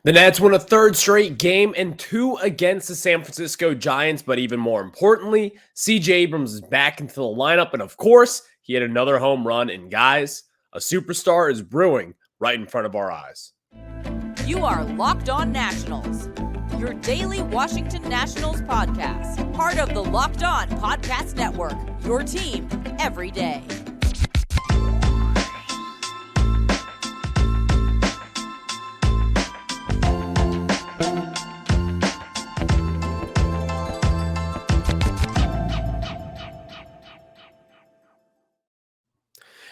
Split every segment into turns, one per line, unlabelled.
The Nats won a third straight game and two against the San Francisco Giants, but even more importantly, CJ Abrams is back into the lineup, and of course, he had another home run, and guys, a superstar is brewing right in front of our eyes.
You are Locked On Nationals, your daily Washington Nationals podcast, part of the Locked On Podcast Network, your team every day.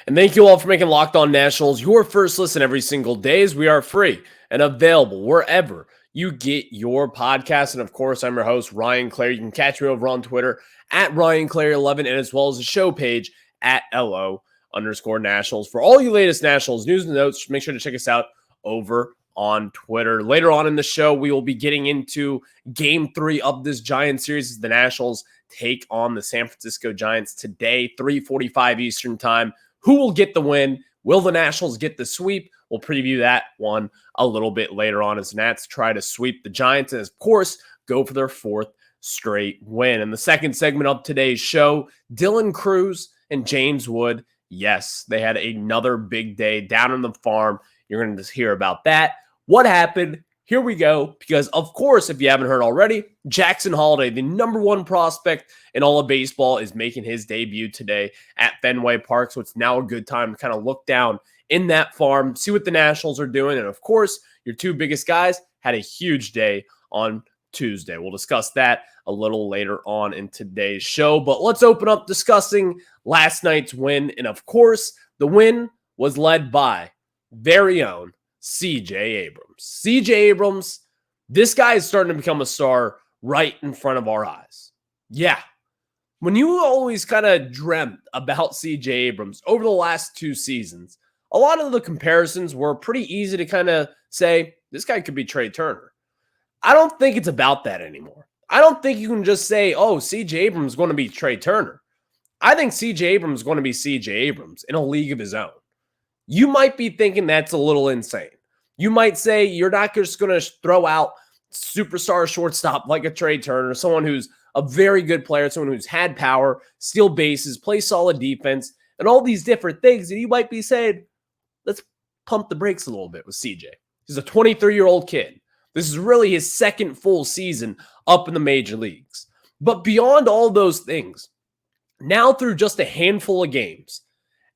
And thank you all for making Locked On Nationals your first listen every single day, as we are free and available wherever you get your podcast. And of course, I'm your host, Ryan Clary. You can catch me over on Twitter at RyanClary11 and as well as the show page at LO_Nationals. For all you latest Nationals news and notes, make sure to check us out over on Twitter. Later on in the show, we will be getting into Game 3 of this Giants series as the Nationals take on the San Francisco Giants today, 3:45 Eastern Time. Who will get the win? Will the Nationals get the sweep? We'll preview that one a little bit later on as the Nats try to sweep the Giants and, of course, go for their fourth straight win. In the second segment of today's show, Dylan Crews and James Wood, yes, they had another big day down on the farm. You're going to hear about that. What happened? Here we go, because, of course, if you haven't heard already, Jackson Holliday, the number one prospect in all of baseball, is making his debut today at Fenway Park, so it's now a good time to kind of look down in that farm, see what the Nationals are doing, and, of course, your two biggest guys had a huge day on Tuesday. We'll discuss that a little later on in today's show, but let's open up discussing last night's win, and, of course, the win was led by very own CJ Abrams. CJ Abrams, this guy is starting to become a star right in front of our eyes. Yeah. When you always kind of dreamt about CJ Abrams over the last two seasons, a lot of the comparisons were pretty easy to kind of say, this guy could be Trey Turner. I don't think it's about that anymore. I don't think you can just say, oh, CJ Abrams is going to be Trey Turner. I think CJ Abrams is going to be CJ Abrams in a league of his own. You might be thinking that's a little insane. You might say you're not just going to throw out superstar shortstop like a Trey Turner, someone who's a very good player, someone who's had power, steal bases, play solid defense, and all these different things. And you might be saying, let's pump the brakes a little bit with CJ. He's a 23-year-old kid. This is really his second full season up in the major leagues. But beyond all those things, now through just a handful of games,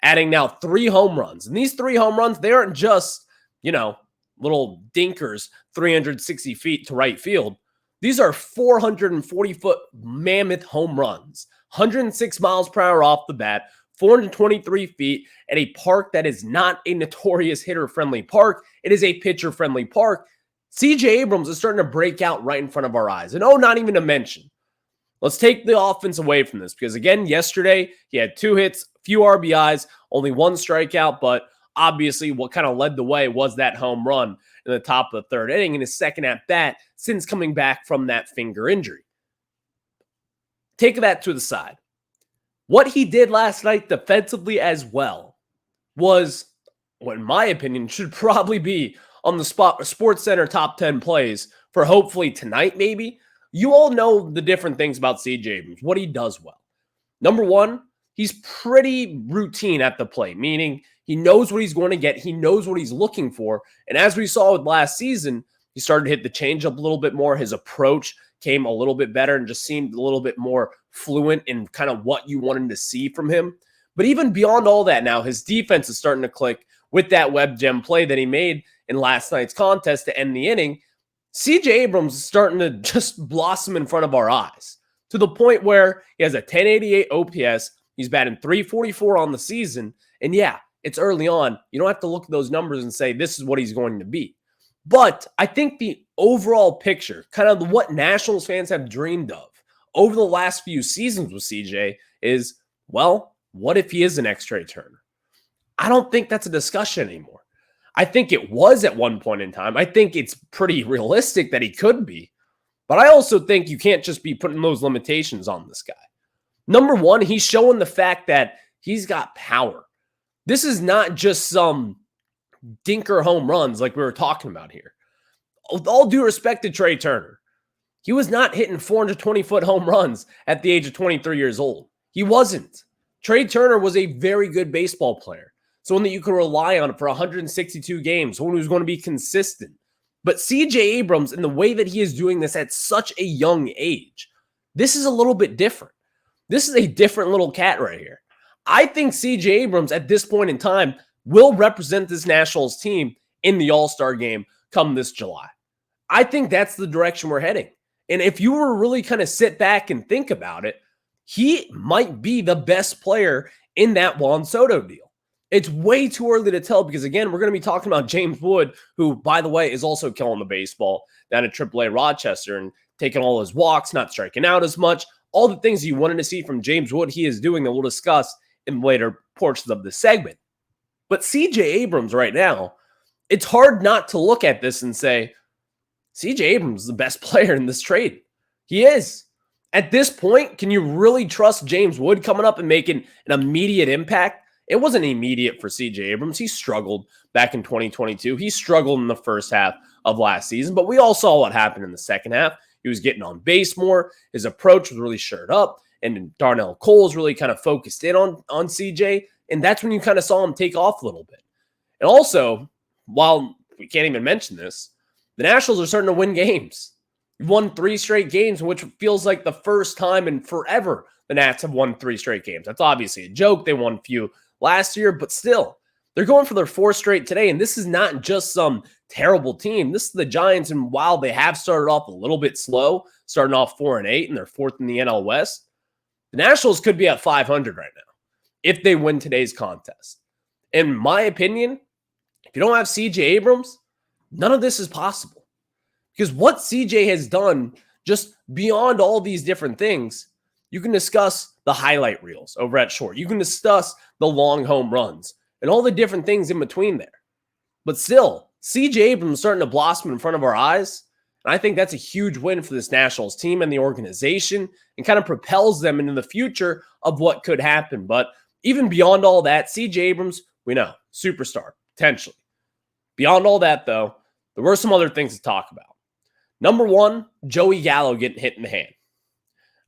adding now 3 home runs. And these 3 home runs, they aren't just, little dinkers 360 feet to right field. These are 440-foot mammoth home runs, 106 miles per hour off the bat, 423 feet at a park that is not a notorious hitter-friendly park. It is a pitcher-friendly park. CJ Abrams is starting to break out right in front of our eyes. And not even to mention, let's take the offense away from this because, again, yesterday he had 2 hits, few RBIs, only 1 strikeout, but obviously what kind of led the way was that home run in the top of the third inning in his second at-bat since coming back from that finger injury. Take that to the side. What he did last night defensively as well was, what in my opinion, should probably be on the Sports Center top 10 plays for hopefully tonight maybe. You all know the different things about CJ Abrams, what he does well. Number one, he's pretty routine at the plate, meaning he knows what he's going to get. He knows what he's looking for. And as we saw with last season, he started to hit the changeup a little bit more. His approach came a little bit better and just seemed a little bit more fluent in kind of what you wanted to see from him. But even beyond all that now, his defense is starting to click with that web gem play that he made in last night's contest to end the inning. CJ Abrams is starting to just blossom in front of our eyes to the point where he has a 1088 OPS. He's batting .344 on the season. And yeah, it's early on. You don't have to look at those numbers and say this is what he's going to be. But I think the overall picture, kind of what Nationals fans have dreamed of over the last few seasons with CJ is, well, what if he is the next Trey Turner? I don't think that's a discussion anymore. I think it was at one point in time. I think it's pretty realistic that he could be. But I also think you can't just be putting those limitations on this guy. Number one, he's showing the fact that he's got power. This is not just some dinker home runs like we were talking about here. with all due respect to Trey Turner, he was not hitting 420-foot home runs at the age of 23 years old. He wasn't. Trey Turner was a very good baseball player, someone that you could rely on for 162 games, someone who's going to be consistent. But CJ Abrams, in the way that he is doing this at such a young age, this is a little bit different. This is a different little cat right here. I think CJ Abrams at this point in time will represent this Nationals team in the All-Star game come this July. I think that's the direction we're heading. And if you were really kind of sit back and think about it, he might be the best player in that Juan Soto deal. It's way too early to tell because, again, we're going to be talking about James Wood, who, by the way, is also killing the baseball down at AAA Rochester and taking all his walks, not striking out as much. All the things you wanted to see from James Wood, he is doing that we'll discuss in later portions of this segment. But CJ Abrams right now, it's hard not to look at this and say, CJ Abrams is the best player in this trade. He is. At this point, can you really trust James Wood coming up and making an immediate impact? It wasn't immediate for CJ Abrams. He struggled back in 2022. He struggled in the first half of last season, but we all saw what happened in the second half. He was getting on base more. His approach was really shored up, and Darnell Cole's really kind of focused in on CJ, and that's when you kind of saw him take off a little bit. And also, while we can't even mention this, the Nationals are starting to win games. You've won 3 straight games, which feels like the first time in forever the Nats have won 3 straight games. That's obviously a joke. They won a few last year, but still, they're going for their 4th straight today, and this is not just some terrible team. This is the Giants, and while they have started off a little bit slow, starting off 4-8, and they're 4th in the NL West, the Nationals could be at 500 right now if they win today's contest. In my opinion, if you don't have CJ Abrams, none of this is possible. Because what CJ has done, just beyond all these different things, you can discuss the highlight reels over at short. You can discuss the long home runs and all the different things in between there. But still, CJ Abrams is starting to blossom in front of our eyes. And I think that's a huge win for this Nationals team and the organization and kind of propels them into the future of what could happen. But even beyond all that, CJ Abrams, we know, superstar, potentially. Beyond all that, though, there were some other things to talk about. Number one, Joey Gallo getting hit in the hand.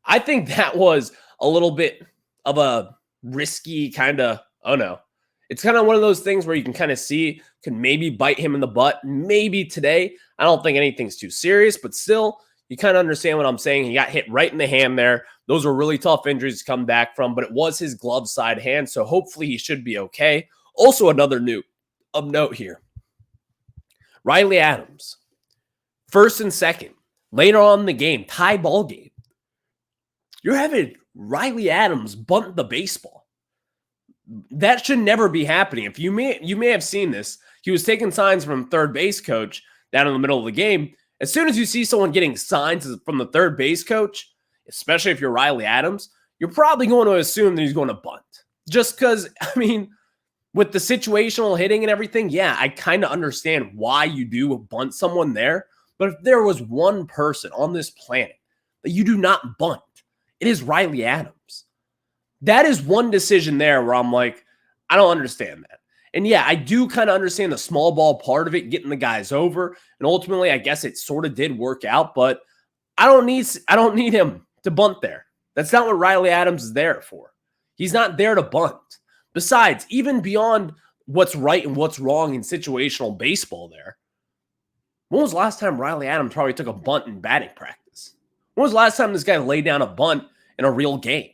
I think that was a little bit of a risky kind of, oh no. It's kind of one of those things where you can kind of see can maybe bite him in the butt. Maybe today. I don't think anything's too serious, but still, you kind of understand what I'm saying. He got hit right in the hand there. Those were really tough injuries to come back from, but it was his glove side hand, so hopefully he should be okay. Also, another note here. Riley Adams, 1st and 2nd, later on in the game, tie ball game. You're having Riley Adams bunt the baseball. That should never be happening. If you may have seen this, he was taking signs from third base coach down in the middle of the game. As soon as you see someone getting signs from the third base coach, especially if you're Riley Adams, you're probably going to assume that he's going to bunt. Just because, I mean, with the situational hitting and everything, yeah, I kind of understand why you do bunt someone there. But if there was one person on this planet that you do not bunt, it is Riley Adams. That is one decision there where I'm like, I don't understand that. And yeah, I do kind of understand the small ball part of it, getting the guys over. And ultimately, I guess it sort of did work out, but I don't need him to bunt there. That's not what Riley Adams is there for. He's not there to bunt. Besides, even beyond what's right and what's wrong in situational baseball there, when was the last time Riley Adams probably took a bunt in batting practice? When was the last time this guy laid down a bunt in a real game?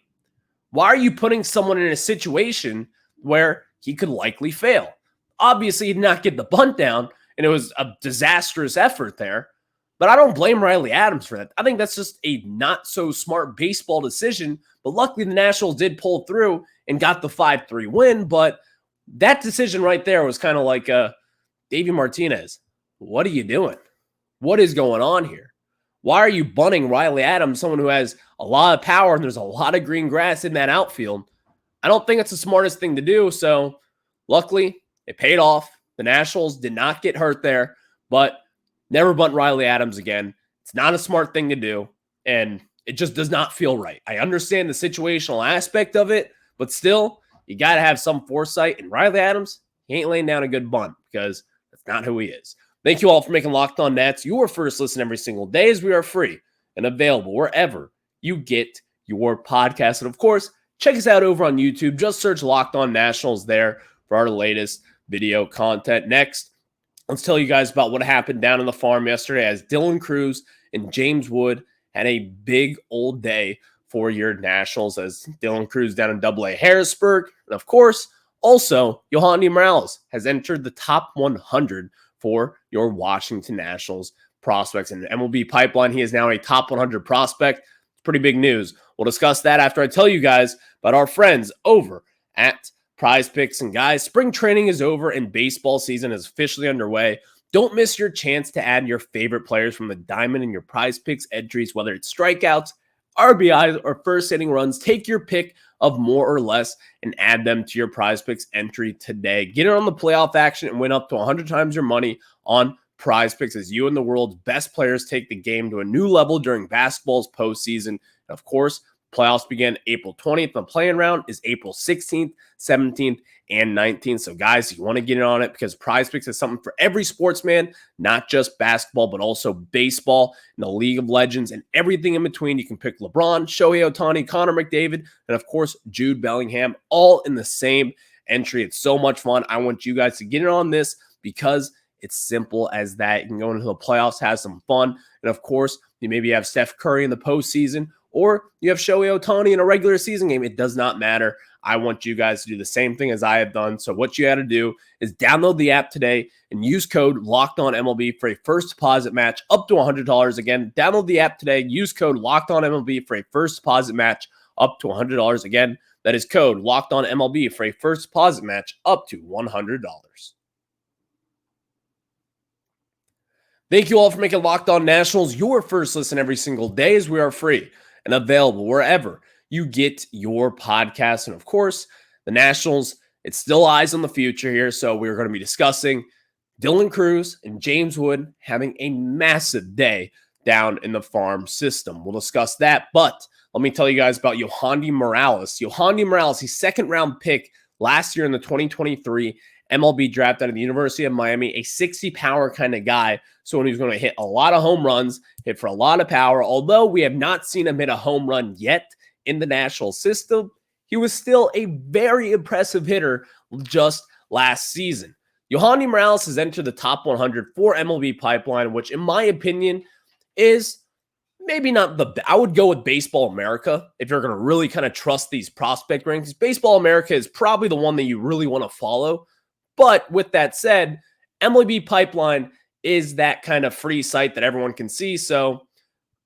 Why are you putting someone in a situation where he could likely fail? Obviously, he did not get the bunt down, and it was a disastrous effort there. But I don't blame Riley Adams for that. I think that's just a not-so-smart baseball decision. But luckily, the Nationals did pull through and got the 5-3 win. But that decision right there was kind of like, Davey Martinez, what are you doing? What is going on here? Why are you bunting Riley Adams, someone who has a lot of power and there's a lot of green grass in that outfield? I don't think it's the smartest thing to do. So luckily, it paid off. The Nationals did not get hurt there, but never bunt Riley Adams again. It's not a smart thing to do, and it just does not feel right. I understand the situational aspect of it, but still, you got to have some foresight. And Riley Adams, he ain't laying down a good bunt because that's not who he is. Thank you all for making Locked On Nats your first listen every single day, as we are free and available wherever you get your podcast. And of course, check us out over on YouTube. Just search Locked On Nationals there for our latest video content. Next, let's tell you guys about what happened down in the farm yesterday as Dylan Cruz and James Wood had a big old day for your Nationals, as Dylan Cruz down in AA Harrisburg. And of course, also, Yohandy Morales has entered the top 100 for your Washington Nationals prospects. In the MLB pipeline, he is now a top 100 prospect. It's pretty big news. We'll discuss that after I tell you guys about our friends over at PrizePicks. And guys, spring training is over and baseball season is officially underway. Don't miss your chance to add your favorite players from the diamond in your PrizePicks entries, whether it's strikeouts, RBIs, or first inning runs. Take your pick of more or less and add them to your PrizePicks entry today. Get in on the playoff action and win up to 100 times your money on PrizePicks as you and the world's best players take the game to a new level during basketball's postseason. And of course, playoffs begin April 20th. The play-in round is April 16th, 17th, and 19th. So guys, you want to get in on it because PrizePicks is something for every sportsman, not just basketball, but also baseball and the League of Legends and everything in between. You can pick LeBron, Shohei Ohtani, Connor McDavid, and of course, Jude Bellingham, all in the same entry. It's so much fun. I want you guys to get in on this because it's simple as that. You can go into the playoffs, have some fun. And of course, you maybe have Steph Curry in the postseason, or you have Shohei Ohtani in a regular season game. It does not matter. I want you guys to do the same thing as I have done. So what you got to do is download the app today and use code LOCKEDONMLB for a first deposit match up to $100. Again, download the app today. Use code LOCKEDONMLB for a first deposit match up to $100. Again, that is code LOCKEDONMLB for a first deposit match up to $100. Thank you all for making Locked On Nationals your first listen every single day, as we are free and available wherever you get your podcasts. And of course, the Nationals, it's still eyes on the future here. So we're going to be discussing Dylan Cruz and James Wood having a massive day down in the farm system. We'll discuss that. But let me tell you guys about Yohandy Morales. Yohandy Morales, he's second round pick last year in the 2023 MLB draft out of the University of Miami, a 60 power kind of guy. Someone who's going to hit a lot of home runs, hit for a lot of power. Although we have not seen him hit a home run yet in the national system, he was still a very impressive hitter just last season. Yohandy Morales has entered the top 100 for MLB pipeline, which in my opinion is maybe not the – I would go with Baseball America if you're going to really kind of trust these prospect rankings. Baseball America is probably the one that you really want to follow. But with that said, MLB Pipeline is that kind of free site that everyone can see. So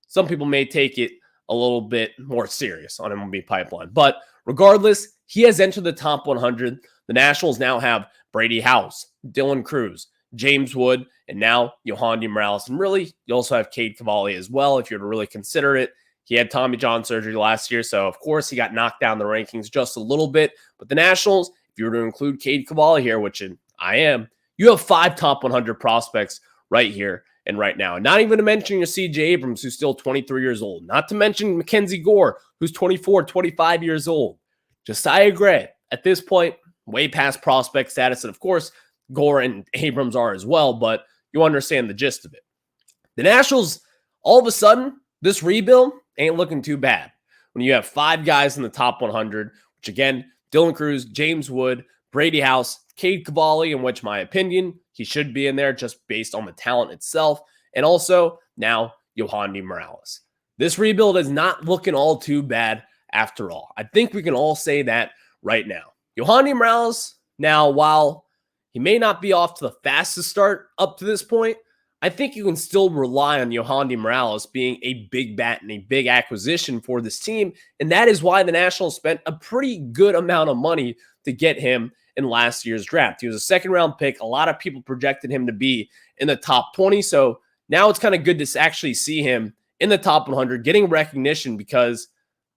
some people may take it a little bit more serious on MLB Pipeline. But regardless, he has entered the top 100. The Nationals now have Brady House, Dylan Cruz, James Wood, and now Yohandy Morales. And really, you also have Cade Cavalli as well, if you're to really consider it. He had Tommy John surgery last year, so of course he got knocked down the rankings just a little bit. But the Nationals, if you were to include Cade Cavalli here, which I am, you have 5 top 100 prospects right here and right now. And not even to mention your CJ Abrams, who's still 23 years old. Not to mention Mackenzie Gore, who's 24, 25 years old. Josiah Gray, at this point, way past prospect status. And of course, Gore and Abrams are as well, but you understand the gist of it. The Nationals, all of a sudden, this rebuild ain't looking too bad. When you have 5 guys in the top 100, which again, Dylan Cruz, James Wood, Brady House, Cade Cavalli, in which my opinion, he should be in there just based on the talent itself. And also now Yohandy Morales. This rebuild is not looking all too bad after all. I think we can all say that right now. Yohandy Morales, now while he may not be off to the fastest start up to this point, I think you can still rely on Yohandy Morales being a big bat and a big acquisition for this team. And that is why the Nationals spent a pretty good amount of money to get him in last year's draft. He was a second-round pick. A lot of people projected him to be in the top 20. So now it's kind of good to actually see him in the top 100, getting recognition because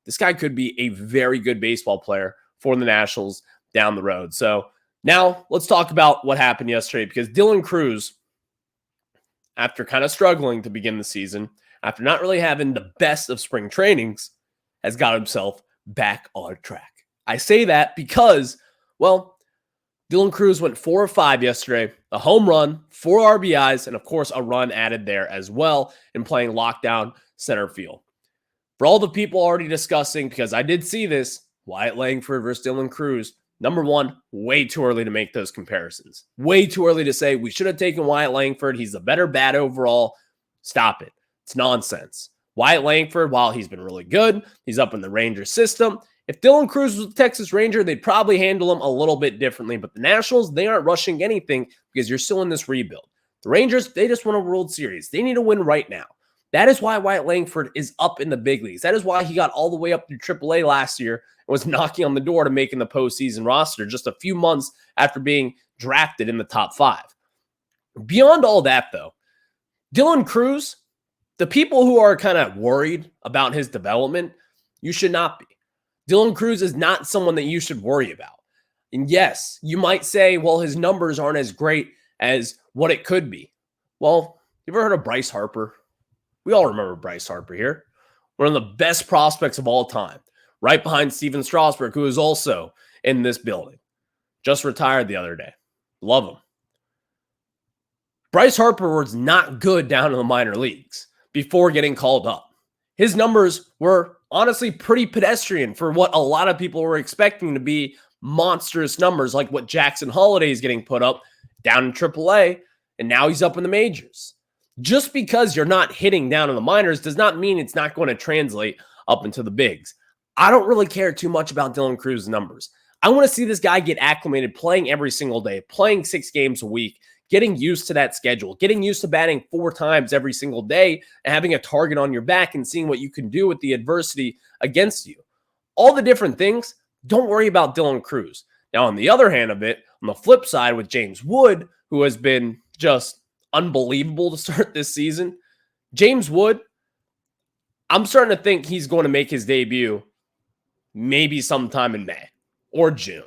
this guy could be a very good baseball player for the Nationals down the road. So now let's talk about what happened yesterday, because Dylan Cruz, after kind of struggling to begin the season, after not really having the best of spring trainings, has got himself back on track. I say that because, well, Dylan Cruz went 4 of 5 yesterday, a home run, 4 RBIs, and of course a run added there as well in playing lockdown center field. For all the people already discussing, because I did see this, Wyatt Langford versus Dylan Cruz, number one, way too early to make those comparisons. Way too early to say we should have taken Wyatt Langford. He's the better bat overall. Stop it. It's nonsense. Wyatt Langford, while he's been really good, he's up in the Rangers system. If Dylan Cruz was a Texas Ranger, they'd probably handle him a little bit differently. But the Nationals, they aren't rushing anything because you're still in this rebuild. The Rangers, they just won a World Series. They need to win right now. That is why Wyatt Langford is up in the big leagues. That is why he got all the way up through AAA last year and was knocking on the door to making the postseason roster just a few months after being drafted in the top 5. Beyond all that, though, Dylan Cruz, the people who are kind of worried about his development, you should not be. Dylan Cruz is not someone that you should worry about. And yes, you might say, well, his numbers aren't as great as what it could be. Well, you ever heard of Bryce Harper? We all remember Bryce Harper here. One of the best prospects of all time, right behind Steven Strasburg, who is also in this building. Just retired the other day. Love him. Bryce Harper was not good down in the minor leagues before getting called up. His numbers were honestly pretty pedestrian for what a lot of people were expecting to be monstrous numbers, like what Jackson Holliday is getting put up down in AAA, and now he's up in the majors. Just because you're not hitting down in the minors does not mean it's not going to translate up into the bigs. I don't really care too much about Dylan Cruz's numbers. I want to see this guy get acclimated, playing every single day, playing 6 games a week, getting used to that schedule, getting used to batting 4 times every single day and having a target on your back and seeing what you can do with the adversity against you. All the different things, don't worry about Dylan Cruz. Now, on the other hand of it, on the flip side with James Wood, who has been just unbelievable to start this season. James Wood, I'm starting to think he's going to make his debut maybe sometime in May or June.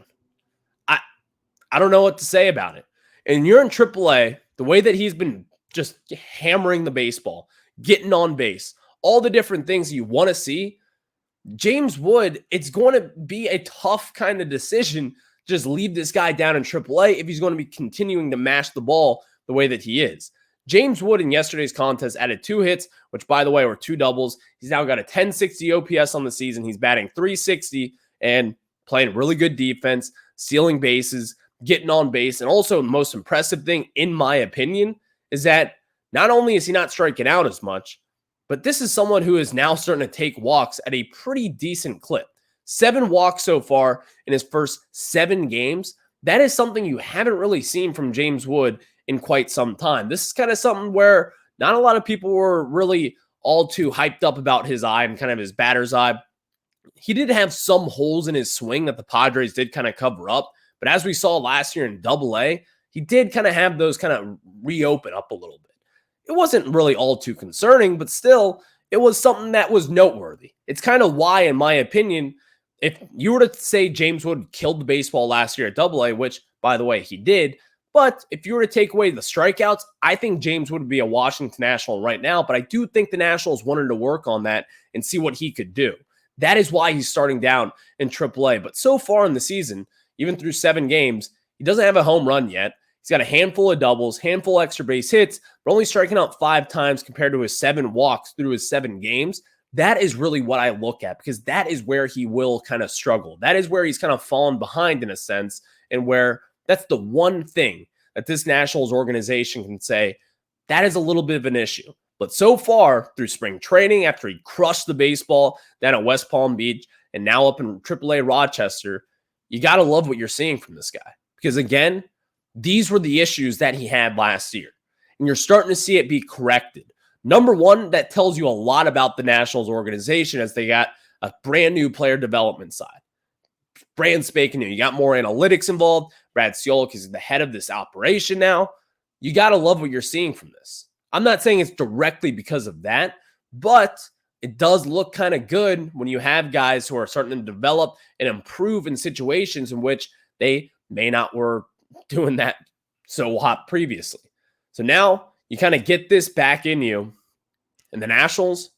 I don't know what to say about it. And you're in AAA, the way that he's been just hammering the baseball, getting on base, all the different things you want to see, James Wood, it's going to be a tough kind of decision. Just leave this guy down in AAA if he's going to be continuing to mash the ball the way that he is. James Wood in yesterday's contest added 2 hits, which by the way were 2 doubles. He's now got a 1060 OPS on the season. He's batting .360 and playing really good defense, stealing bases, getting on base. And also the most impressive thing, in my opinion, is that not only is he not striking out as much, but this is someone who is now starting to take walks at a pretty decent clip. 7 walks so far in his first 7 games. That is something you haven't really seen from James Wood in quite some time. This is kind of something where not a lot of people were really all too hyped up about his eye and kind of his batter's eye. He did have some holes in his swing that the Padres did kind of cover up. But as we saw last year in AA, he did kind of have those kind of reopen up a little bit. It wasn't really all too concerning, but still, it was something that was noteworthy. It's kind of why, in my opinion, if you were to say James Wood killed the baseball last year at AA, which, by the way, he did, but if you were to take away the strikeouts, I think James would be a Washington National right now, but I do think the Nationals wanted to work on that and see what he could do. That is why he's starting down in AAA. But so far in the season, even through 7 games, he doesn't have a home run yet. He's got a handful of doubles, handful of extra base hits, but only striking out 5 times compared to his 7 walks through his 7 games. That is really what I look at, because that is where he will kind of struggle. That is where he's kind of fallen behind in a sense, and where that's the one thing that this Nationals organization can say, that is a little bit of an issue. But so far, through spring training, after he crushed the baseball down at West Palm Beach and now up in AAA Rochester, you got to love what you're seeing from this guy. Because again, these were the issues that he had last year. And you're starting to see it be corrected. Number one, that tells you a lot about the Nationals organization, as they got a brand new player development side. Brand spanking new. You got more analytics involved. Brad Ciolek is the head of this operation now. You got to love what you're seeing from this. I'm not saying it's directly because of that, but it does look kind of good when you have guys who are starting to develop and improve in situations in which they may not were doing that so hot previously. So now you kind of get this back in you, and the Nationals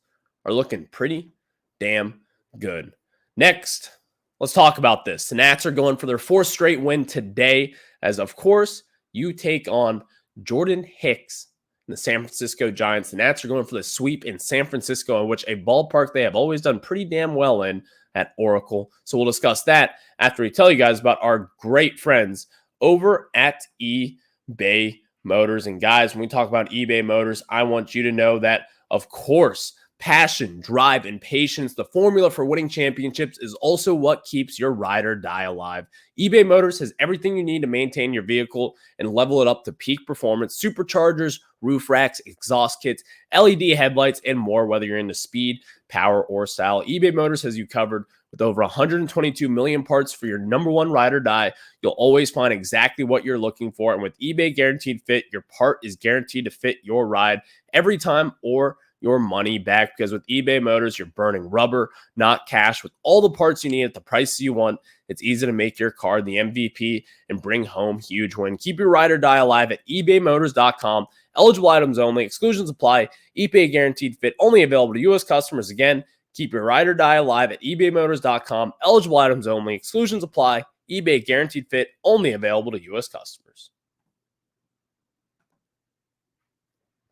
are looking pretty damn good. Next, Let's talk about this. The Nats are going for their fourth straight win today, as of course, you take on Jordan Hicks and the San Francisco Giants. The Nats are going for the sweep in San Francisco, in which a ballpark they have always done pretty damn well in at Oracle. So we'll discuss that after we tell you guys about our great friends over at eBay Motors. And guys, when we talk about eBay Motors, I want you to know that, of course, passion, drive, and patience, the formula for winning championships, is also what keeps your ride or die alive. eBay Motors has everything you need to maintain your vehicle and level it up to peak performance: superchargers, roof racks, exhaust kits, LED headlights, and more. Whether you're into speed, power, or style, eBay Motors has you covered. With over 122 million parts for your number one ride or die, you'll always find exactly what you're looking for. And with eBay Guaranteed Fit, your part is guaranteed to fit your ride every time, or your money back. Because with eBay Motors, you're burning rubber, not cash. With all the parts you need at the price you want, it's easy to make your car the MVP and bring home huge win. Keep your ride or die alive at ebaymotors.com. Eligible items only. Exclusions apply. eBay Guaranteed Fit only available to U.S. customers. Again, keep your ride or die alive at ebaymotors.com. Eligible items only. Exclusions apply. eBay Guaranteed Fit only available to U.S. customers.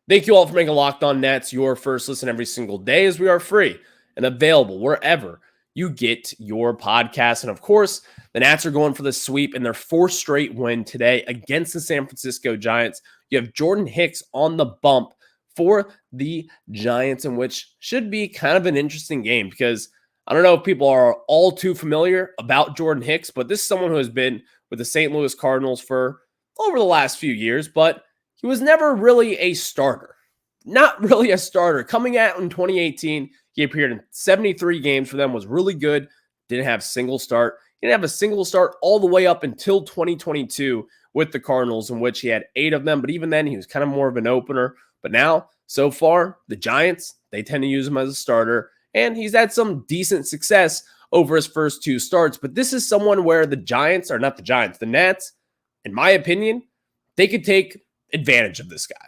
Thank you all for making Locked On Nats your first listen every single day, as we are free and available wherever you get your podcasts. And of course, the Nats are going for the sweep in their fourth straight win today against the San Francisco Giants. You have Jordan Hicks on the bump for the Giants, in which should be kind of an interesting game, because I don't know if people are all too familiar about Jordan Hicks, but this is someone who has been with the St. Louis Cardinals for over the last few years, but he was never really a starter. Not really a starter. Coming out in 2018, he appeared in 73 games for them, was really good, didn't have a single start. He didn't have a single start all the way up until 2022 with the Cardinals, in which he had 8 of them, but even then, he was kind of more of an opener. But now, so far, the Giants, they tend to use him as a starter, and he's had some decent success over his first 2 starts. But this is someone where the Nats, in my opinion, they could take advantage of this guy.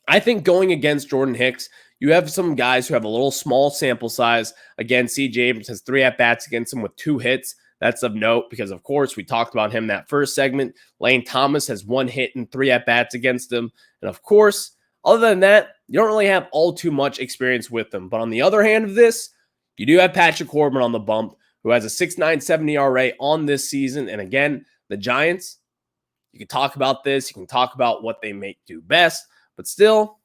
I think going against Jordan Hicks, you have some guys who have a little small sample size. Again, CJ Abrams has 3 at-bats against him with 2 hits. That's of note because, of course, we talked about him that first segment. Lane Thomas has 1 hit and 3 at-bats against him. And, of course, other than that, you don't really have all too much experience with them. But on the other hand of this, you do have Patrick Corbin on the bump, who has a 6.97 ERA on this season. And again, the Giants, you can talk about this. You can talk about what they may do best. But still,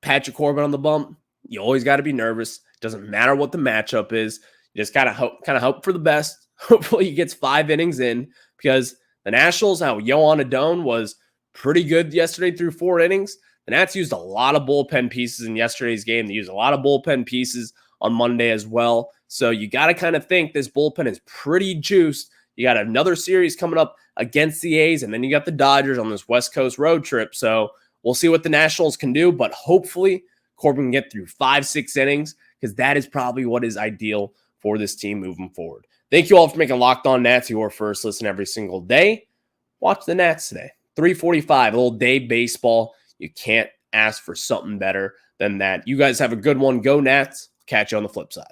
Patrick Corbin on the bump, you always got to be nervous. It doesn't matter what the matchup is. You just got to hope for the best. Hopefully he gets 5 innings in, because the Nationals, how Yohan Adon was pretty good yesterday through 4 innings. The Nats used a lot of bullpen pieces in yesterday's game. They used a lot of bullpen pieces on Monday as well. So you got to kind of think this bullpen is pretty juiced. You got another series coming up against the A's, and then you got the Dodgers on this West Coast road trip. So we'll see what the Nationals can do, but hopefully Corbin can get through 5-6 innings, because that is probably what is ideal for this team moving forward. Thank you all for making Locked On Nats your first listen every single day. Watch the Nats today. 3:45, a little day baseball. You can't ask for something better than that. You guys have a good one. Go Nats. Catch you on the flip side.